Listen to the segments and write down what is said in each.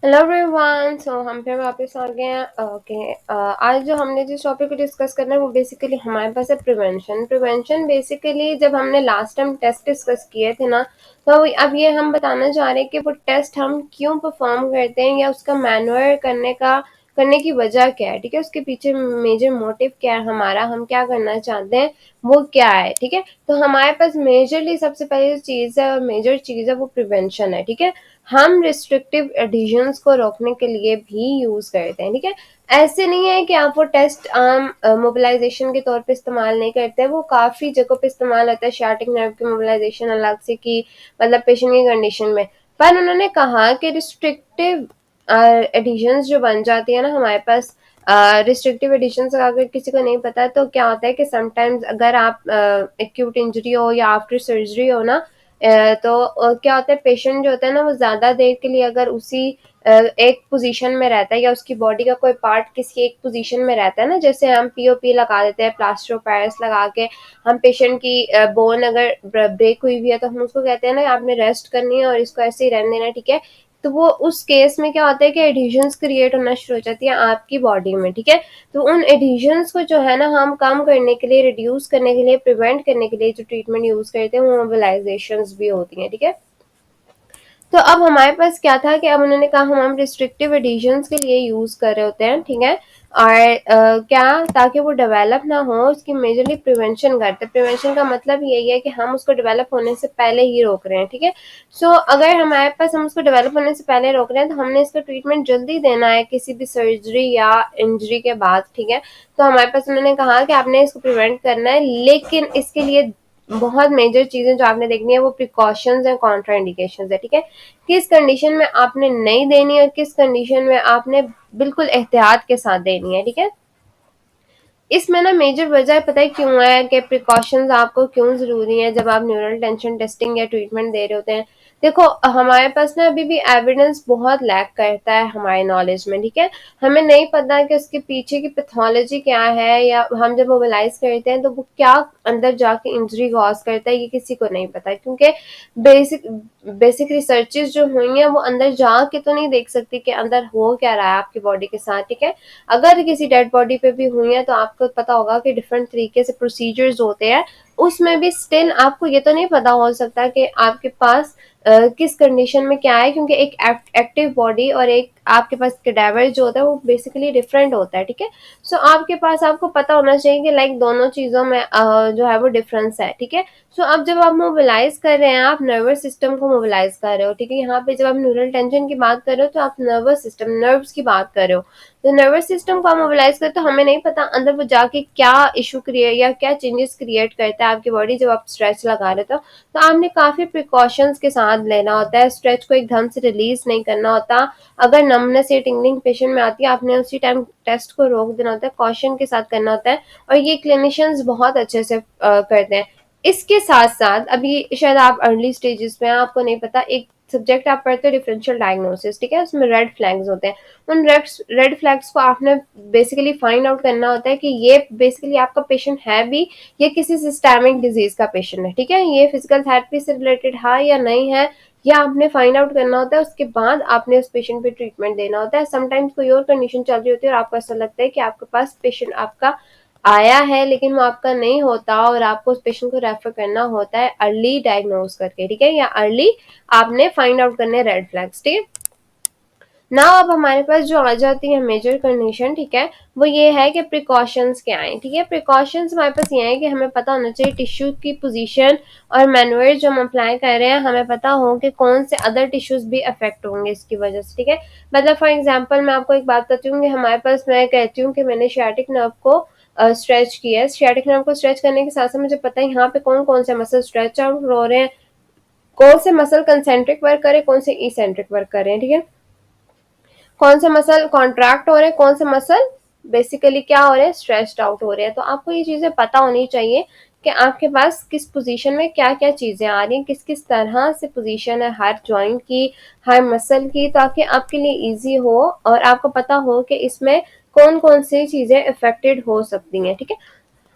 Hello everyone. हम फिर वापस आ गए हैं। ओके, आज जो हमने जिस टॉपिक को डिस्कस करना है वो बेसिकली हमारे पास है प्रिवेंशन बेसिकली जब हमने लास्ट टाइम टेस्ट डिस्कस किए थे ना, तो अब ये हम बताना चाह रहे हैं कि वो टेस्ट हम क्यों परफॉर्म करते हैं या उसका मैनुअर करने की वजह क्या है। ठीक है, उसके पीछे मेजर मोटिव क्या है हमारा, हम क्या करना चाहते हैं वो क्या है। ठीक है, तो हमारे पास मेजरली सबसे पहले जो चीज़ है, मेजर चीज़ है, वो प्रिवेंशन है। ठीक है, हम रिस्ट्रिक्टिव एडिशंस को रोकने के लिए भी यूज करते हैं। ठीक है, ऐसे नहीं है कि आप वो टेस्ट आम मोबिलाइजेशन के तौर पे इस्तेमाल नहीं करते हैं, वो काफी जगहों पे इस्तेमाल होता है। शार्टिक नर्व की मोबिलाइजेशन अलग से की, मतलब पेशेंट की कंडीशन में। पर उन्होंने कहा कि रिस्ट्रिक्टिव एडिशंस जो बन जाती है ना हमारे पास, रिस्ट्रिक्टिव एडिशंस अगर किसी को नहीं पता तो क्या होता है कि समटाइम्स अगर आप एक्यूट इंजरी हो या आफ्टर सर्जरी हो ना, तो क्या होता है, पेशेंट जो होता है ना वो ज्यादा देर के लिए अगर उसी एक पोजीशन में रहता है या उसकी बॉडी का कोई पार्ट किसी एक पोजीशन में रहता है ना, जैसे हम पीओपी लगा देते हैं, प्लास्टर ऑफ पेरिस लगा के हम पेशेंट की बोन अगर ब्रेक हुई हुई है तो हम उसको कहते हैं ना आपने रेस्ट करनी है और इसको ऐसे ही रहने देना। ठीक है, तो वो उस केस में क्या होता है कि एडिशंस क्रिएट होना शुरू हो जाती है आपकी बॉडी में। ठीक है, तो उन एडिशंस को जो है ना हम कम करने के लिए, रिड्यूस करने के लिए, प्रिवेंट करने के लिए जो ट्रीटमेंट यूज करते हैं वो मोबिलाइजेशंस भी होती हैं। ठीक है, तो अब हमारे पास क्या था कि अब उन्होंने कहा हम रिस्ट्रिक्टिव एडिशंस के लिए यूज कर रहे होते हैं। ठीक है, और क्या, ताकि वो डेवलप ना हो उसकी मेजरली प्रिवेंशन करते हैं। प्रिवेंशन का मतलब यही है कि हम उसको डेवलप होने से पहले ही रोक रहे हैं। ठीक है, सो अगर हमारे पास हम उसको डेवलप होने से पहले रोक रहे हैं तो हमने इसका ट्रीटमेंट जल्दी देना है किसी भी सर्जरी या इंजरी के बाद। ठीक है, तो हमारे पास उन्होंने कहा कि आपने इसको प्रिवेंट करना है, लेकिन इसके लिए बहुत मेजर चीजें जो आपने देखनी है वो प्रिकॉशंस है, कॉन्ट्रा इंडिकेशंस है। ठीक है, किस कंडीशन में आपने नहीं देनी और किस कंडीशन में आपने बिल्कुल एहतियात के साथ देनी है। ठीक है, इसमें ना मेजर वजह पता है क्यों है कि प्रिकॉशंस आपको क्यों जरूरी है जब आप न्यूरल टेंशन टेस्टिंग या ट्रीटमेंट दे रहे होते हैं। देखो, हमारे पास ना अभी भी एविडेंस बहुत लैक करता है हमारे नॉलेज में। ठीक है, हमें नहीं पता कि उसके पीछे की पैथोलॉजी क्या है, या हम जब मोबिलाइज करते हैं तो वो क्या अंदर जाके इंजरी कॉज करता है, ये किसी को नहीं पता। क्योंकि बेसिक बेसिक रिसर्चेस जो हुई हैं वो अंदर जाके तो नहीं देख सकती कि अंदर हो क्या रहा है आपकी बॉडी के साथ। ठीक है, अगर किसी डेड बॉडी पे भी हुई है तो आपको पता होगा कि डिफरेंट तरीके से प्रोसीजर्स होते हैं, उसमें भी स्टिल आपको ये तो नहीं पता हो सकता कि आपके पास किस कंडीशन में क्या है, क्योंकि एक एक्टिव बॉडी और एक आपके पास कैडेवर जो होता है वो बेसिकली डिफरेंट होता है। ठीक है, सो आपके पास आपको पता होना चाहिए कि लाइक दोनों चीजों में जो है वो डिफरेंस है। ठीक है, सो अब जब आप मोबिलाइज कर रहे हैं, आप नर्वस सिस्टम को मोबिलाइज कर रहे हो। ठीक है, यहाँ पे जब आप न्यूरल टेंशन की बात कर रहे हो तो आप नर्वस सिस्टम, नर्व्स की बात कर रहे हो। तो नर्वस सिस्टम को आप मोबिलाइज करते तो हमें नहीं पता अंदर वो जाके क्या इशू क्रिएट या क्या चेंजेस क्रिएट करता है आपकी बॉडी जब आप स्ट्रेच लगा रहे हो। तो आपने काफी प्रिकॉशंस के साथ लेना होता है, स्ट्रेच को एकदम से रिलीज नहीं करना होता। अगर नमनेस या टिंगलिंग पेशेंट में आती है, आपने उसी टाइम टेस्ट को रोक देना होता है, कॉशन के साथ करना होता है, और ये क्लिनिशियंस बहुत अच्छे से करते हैं। इसके साथ साथ अभी शायद आप अर्ली स्टेजेस में हैं, आपको नहीं पता, एक सब्जेक्ट आप पढ़ते हो डिफरेंशियल डायग्नोसिस। ठीक है, उसमें रेड फ्लैग्स होते हैं। उन रेड फ्लैग्स को आपने बेसिकली फाइंड आउट करना होता है कि ये बेसिकली आपका पेशेंट है भी, ये किसी सिस्टेमिक डिजीज का पेशेंट है। ठीक है, ये फिजिकल थेरेपी से रिलेटेड है या नहीं है, या आपने फाइंड आउट करना होता है। उसके बाद आपने उस पेशेंट पे ट्रीटमेंट देना होता है। समटाइम्स कोई और कंडीशन चल रही होती है और आपको ऐसा लगता है कि आपके पास पेशेंट आपका आया है लेकिन वो आपका नहीं होता, और आपको उस पेशेंट को रेफर करना होता है अर्ली डायग्नोज करके। ठीक है, या अर्ली आपने फाइंड आउट करने रेड फ्लैग्स। ठीक है, ना अब हमारे पास जो आ जाती है मेजर कंडीशन, ठीक है, वो ये है कि प्रिकॉशंस क्या है। ठीक है, प्रिकॉशंस हमारे पास ये है कि हमें पता होना चाहिए टिश्यू की पोजीशन और मैनुअर जो हम अप्लाई कर रहे हैं, हमें पता हो कि कौन से अदर टिश्यूज भी अफेक्ट होंगे इसकी वजह से। ठीक है, मतलब फॉर एग्जाम्पल मैं आपको एक बात बताती हूँ कि हमारे पास, मैं कहती हूँ कि मैंने शियाटिक नर्व को स्ट्रेच किया है। शियाटिक नर्व को स्ट्रेच करने के साथ साथ मुझे पता है यहाँ पे कौन कौन से मसल स्ट्रेच आउट हो रहे हैं, कौन से मसल कंसेंट्रिक वर्क करे, कौन से इसेंट्रिक वर्क कर रहे हैं। ठीक है, कौन से मसल कॉन्ट्रैक्ट हो रहे हैं, कौन से मसल बेसिकली क्या हो रहे हैं, स्ट्रेच्ड आउट हो रहे हैं। तो आपको ये चीजें पता होनी चाहिए कि आपके पास किस पोजीशन में क्या क्या चीजें आ रही हैं, किस किस तरह से पोजीशन है हर जॉइंट की, हर मसल की, ताकि आपके लिए इजी हो और आपको पता हो कि इसमें कौन कौन सी चीजें अफेक्टेड हो सकती हैं। ठीक है,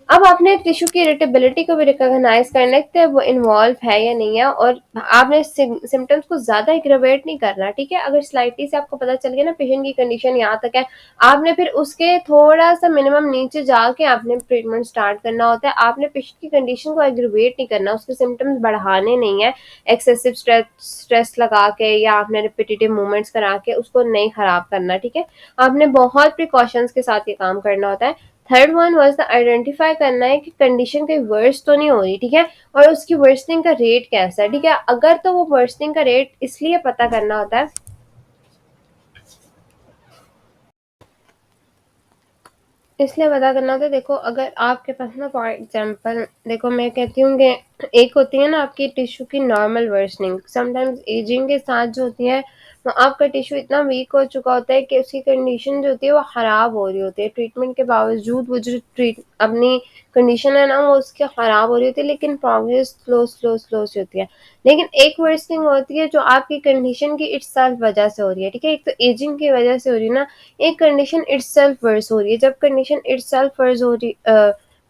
अब आपने टिश्यू की इरिटेबिलिटी को भी रिकॉग्नाइज करना है कि वो इन्वॉल्व है या नहीं है, और आपने सिम्टम्स को ज़्यादा एग्रेवेट नहीं करना, ठीक है। अगर स्लाइटली से आपको पता चल गया ना पेशेंट की कंडीशन यहाँ तक है, आपने फिर उसके थोड़ा सा मिनिमम नीचे जाके आपने ट्रीटमेंट स्टार्ट करना होता है। आपने पेशेंट की कंडीशन को एग्रेवेट नहीं करना, उसके सिम्टम्स बढ़ाने नहीं है एक्सेसिव स्ट्रेस लगा के या आपने रिपीटेटिव मूवमेंट्स करा के उसको नहीं खराब करना, ठीक है। आपने बहुत प्रिकॉशंस के साथ ये काम करना होता है। Third one was the identify करना है कि कंडीशन कहीं वर्स तो नहीं हो रही, ठीक है, और उसकी वर्सनिंग का रेट कैसा है, ठीक है। अगर तो वो वर्सनिंग का रेट इसलिए पता करना होता है, इसलिए पता करना होता है, देखो अगर आपके पास ना फॉर एग्जांपल देखो मैं कहती हूँ कि एक होती है ना आपकी टिश्यू की नॉर्मल वर्सनिंग, समटाइम्स एजिंग के साथ जो होती है वो आपका टिश्यू इतना वीक हो चुका होता है कि उसकी कंडीशन जो होती है वो ख़राब हो रही होती है, ट्रीटमेंट के बावजूद वो जो ट्रीट अपनी कंडीशन है ना वो उसकी ख़राब हो रही होती है, लेकिन प्रोग्रेस स्लो स्लो स्लो सी होती है। लेकिन एक वर्सनिंग होती है जो आपकी कंडीशन की इट्सेल्फ वजह से हो रही है, ठीक है। एक तो एजिंग की वजह से हो रही है ना, एक कंडीशन इटसेल्फ वर्स हो रही है। जब कंडीशन इटसेल्फ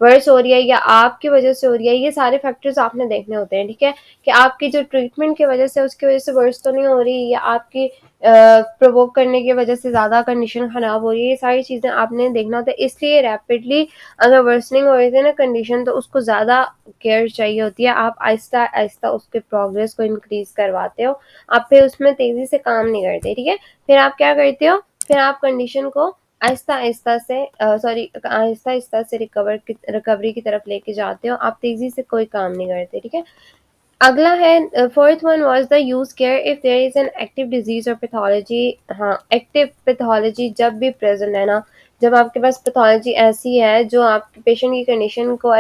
वर्स हो रही है या आपकी वजह से हो रही है, ये सारे फैक्टर्स आपने देखने होते हैं, ठीक है, कि आपकी जो ट्रीटमेंट की वजह से उसकी वजह से वर्स तो नहीं हो रही या आपकी प्रोवोक करने की वजह से ज़्यादा कंडीशन ख़राब हो रही है, ये सारी चीज़ें आपने देखना होता है। इसलिए रैपिडली अगर वर्सनिंग हो रही थी ना कंडीशन तो उसको ज़्यादा केयर चाहिए होती है। आप आहिस्ता आहिस्ता उसके प्रोग्रेस को इंक्रीज करवाते हो, आप फिर उसमें तेज़ी से काम नहीं करते, ठीक है। फिर आप क्या करते हो, फिर आप कंडीशन को आहिस्ता आहिस्ता से आहिस्ता आहिस्ता से रिकवरी की तरफ लेके जाते हो, आप तेजी से कोई काम नहीं करते, ठीक है। अगला है fourth one was the use care if there is an active disease और पैथोलॉजी। हाँ, एक्टिव पैथोलॉजी जब भी प्रेजेंट है ना, जब आपके पास पैथोलॉजी ऐसी है जो आपके पेशेंट की कंडीशन को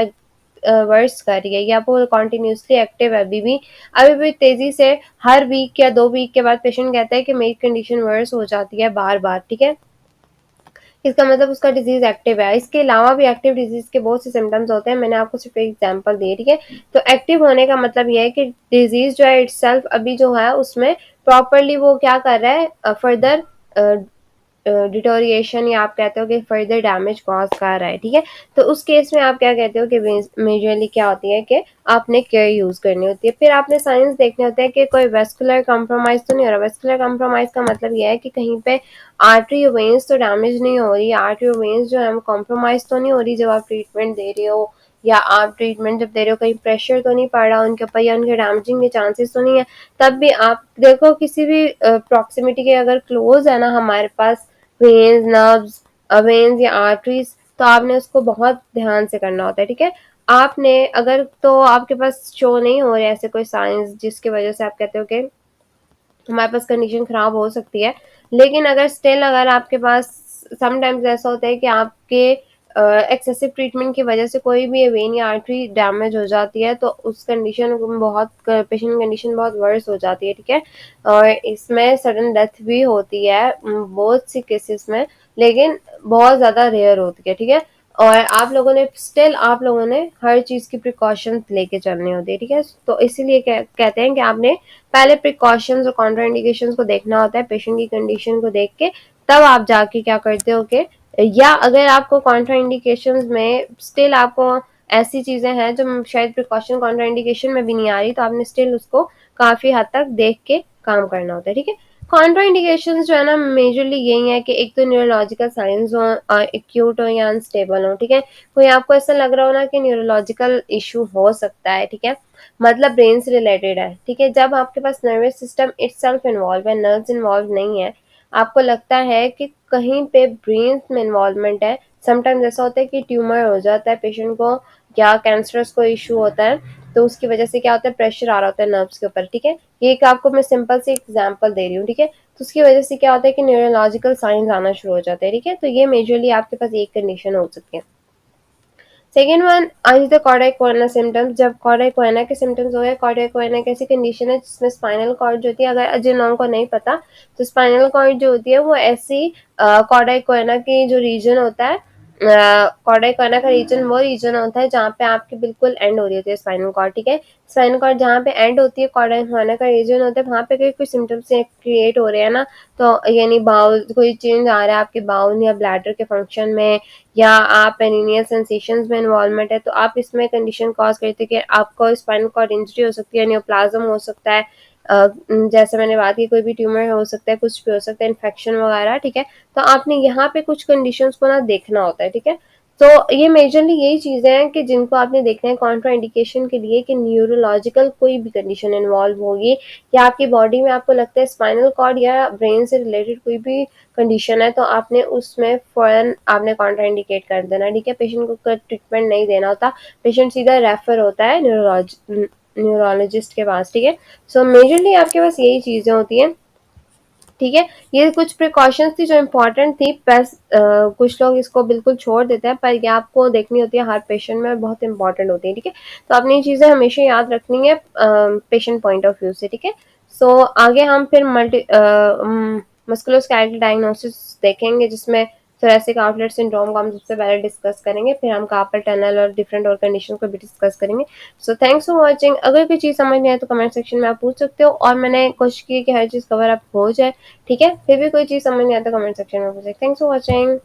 वर्स कर रही है या वो कॉन्टिन्यूसली एक्टिव है, अभी भी तेजी से हर वीक या 2 वीक के बाद पेशेंट कहता है कि मेरी कंडीशन वर्स हो जाती है बार बार, ठीक है, इसका मतलब उसका डिजीज एक्टिव है। इसके अलावा भी एक्टिव डिजीज के बहुत से सिम्टम्स होते हैं, मैंने आपको सिर्फ एक एग्जांपल दी, ठीक है। तो एक्टिव होने का मतलब ये है कि डिजीज जो है इटसेल्फ अभी जो है उसमें प्रॉपरली वो क्या कर रहा है, फर्दर डिटोरिएशन या आप कहते हो कि फर्दर डैमेज कॉज कर रहा है, ठीक है। तो उस केस में आप क्या कहते हो कि मेजरली क्या होती है कि आपने केयर यूज करनी होती है। फिर आपने साइंस देखने होते हैं कि कोई वेस्कुलर कंप्रोमाइज तो नहीं हो रहा। वेस्कुलर कंप्रोमाइज का मतलब यह है कि कहीं पे आर्टरी वेन्स तो डैमेज नहीं हो रही, आर्टरी वेन्स जो है वो कॉम्प्रोमाइज तो नहीं हो रही जब आप ट्रीटमेंट दे रहे हो, या आप ट्रीटमेंट जब दे रहे हो कहीं प्रेशर तो नहीं पड़ रहा उनके ऊपर या उनके डैमेजिंग के चांसेस तो नहीं है। तब भी आप देखो किसी भी प्रॉक्सिमिटी के अगर क्लोज है ना हमारे पास वेन्स, नर्व्स, वेन्स या आर्टरीज, तो आपने उसको बहुत ध्यान से करना होता है, ठीक है। आपने अगर तो आपके पास शो नहीं हो रहे ऐसे कोई साइंस जिसकी वजह से आप कहते हो कि हमारे पास कंडीशन खराब हो सकती है, लेकिन अगर स्टिल अगर आपके पास समटाइम्स ऐसा होता है कि आपके एक्सेसिव ट्रीटमेंट की वजह से कोई भी वेन या आर्टरी डैमेज हो जाती है तो उस कंडीशन बहुत पेशेंट कंडीशन बहुत वर्स हो जाती है, ठीक है। और इसमें सडन डेथ भी होती है बहुत सी केसेस में, लेकिन बहुत ज़्यादा रेयर होती है, ठीक है। और आप लोगों ने हर चीज़ की प्रिकॉशंस लेके चलनी होती है, ठीक है। तो इसीलिए कहते हैं कि आपने पहले प्रिकॉशंस और कॉन्ट्राइंडिकेशंस को देखना होता है, पेशेंट की कंडीशन को देख के तब आप जाके क्या करते हो कि, या अगर आपको कॉन्ट्राइंडिकेशंस में स्टिल आपको ऐसी चीज़ें हैं जो शायद प्रिकॉशन कॉन्ट्राइंडिकेशन में भी नहीं आ रही, तो आपने स्टिल उसको काफ़ी हद तक देख के काम करना होता है, ठीक है। कॉन्ट्राइंडिकेशंस जो है ना मेजरली यही है कि एक तो न्यूरोलॉजिकल साइंस हो, एक्यूट हो या अनस्टेबल हो, ठीक है। कोई आपको ऐसा लग रहा हो ना कि न्यूरोलॉजिकल इशू हो सकता है, ठीक है, मतलब ब्रेन से रिलेटेड है, ठीक है। जब आपके पास नर्वस सिस्टम इटसेल्फ इन्वॉल्व है, नर्व्स इन्वॉल्व नहीं है, आपको लगता है कि कहीं पे ब्रेन में इन्वॉल्वमेंट है, समटाइम्स ऐसा होता है कि ट्यूमर हो जाता है पेशेंट को या कैंसरस कोई इशू होता है, तो उसकी वजह से क्या होता है प्रेशर आ रहा होता है नर्व्स के ऊपर, ठीक है। ये एक आपको मैं सिंपल सी एग्जांपल दे रही हूँ, ठीक है। तो उसकी वजह से क्या होता है कि न्यूरोलॉजिकल साइंस आना शुरू हो जाते हैं, ठीक है। तो ये मेजरली आपके पास एक कंडीशन हो सकती है। सेकेंड वन इज द कॉर्डाइक कोना सिम्टम्स। जब कॉर्डाइक कोना के सिम्टम्स हो गए, कॉर्डाइक कोना एक ऐसी कंडीशन है जिसमें स्पाइनल कॉर्ड जो होती है, अगर जिन लोगों को नहीं पता तो स्पाइनल कॉर्ड जो होती है वो ऐसी कॉर्डाइक कोना की जो रीजन होता है कॉर्डाई कॉर्ना का रीजन वो रीजन होता है जहाँ पे आपकी बिल्कुल एंड हो रही होती है स्पाइनल कॉर्ड, ठीक है। स्पाइनल कॉर्ड जहाँ पे एंड होती है, कॉर्डाई कॉर्ना का रीजन होता है, वहाँ पे कोई कुछ सिम्टम्स क्रिएट हो रहे हैं ना, तो यानी बाउल कोई चेंज आ रहा है आपके बाउल या ब्लैडर के फंक्शन में, या आप पेरिनियल सेंसेशंस में इन्वॉल्वमेंट है, तो आप इसमें कंडीशन कॉज करते हैं कि आपको स्पाइनल कॉर्ड इंजरी हो सकती है, न्यूप्लाज्म हो सकता है, जैसे मैंने बात की कोई भी ट्यूमर हो सकता है, कुछ भी हो सकता है, इन्फेक्शन वगैरह, ठीक है। तो आपने यहाँ पे कुछ कंडीशंस को ना देखना होता है, ठीक है। तो ये मेजरली यही चीज़ें हैं कि जिनको आपने देखना है कॉन्ट्रा इंडिकेशन के लिए, कि न्यूरोलॉजिकल कोई भी कंडीशन इन्वॉल्व होगी, या आपकी बॉडी में आपको लगता है स्पाइनल कॉर्ड या ब्रेन से रिलेटेड कोई भी कंडीशन है, तो आपने उसमें फ़ौरन आपने कॉन्ट्रा इंडिकेट कर देना, ठीक है। पेशेंट को ट्रीटमेंट नहीं देना होता, पेशेंट सीधा रेफर होता है न्यूरोलॉजिस्ट के पास, ठीक है। सो मेजरली आपके पास यही चीज़ें होती हैं, ठीक है। ये कुछ प्रिकॉशंस थी जो इम्पोर्टेंट थी, बस कुछ लोग इसको बिल्कुल छोड़ देते हैं, पर ये आपको देखनी होती है हर पेशेंट में, बहुत इंपॉर्टेंट होती है, ठीक है। तो आपने ये चीज़ें हमेशा याद रखनी है पेशेंट पॉइंट ऑफ व्यू से, ठीक है। सो आगे हम फिर मस्कुलोस्केलेटल डायग्नोसिस देखेंगे, जिसमें थोरेसिक आउटलेट सिंड्रोम को हम सबसे पहले डिस्कस करेंगे, फिर हम कार्पल टनल और डिफरेंट और कंडीशन को भी डिस्कस करेंगे। So thanks for watching. अगर कोई चीज़ समझ नहीं आए तो कमेंट सेक्शन में आप पूछ सकते हो, और मैंने कोशिश की कि हर चीज़ कवर अप हो जाए, ठीक है। फिर भी कोई चीज़ समझ नहीं आता कमेंट सेक्शन में पूछे। Thanks for watching.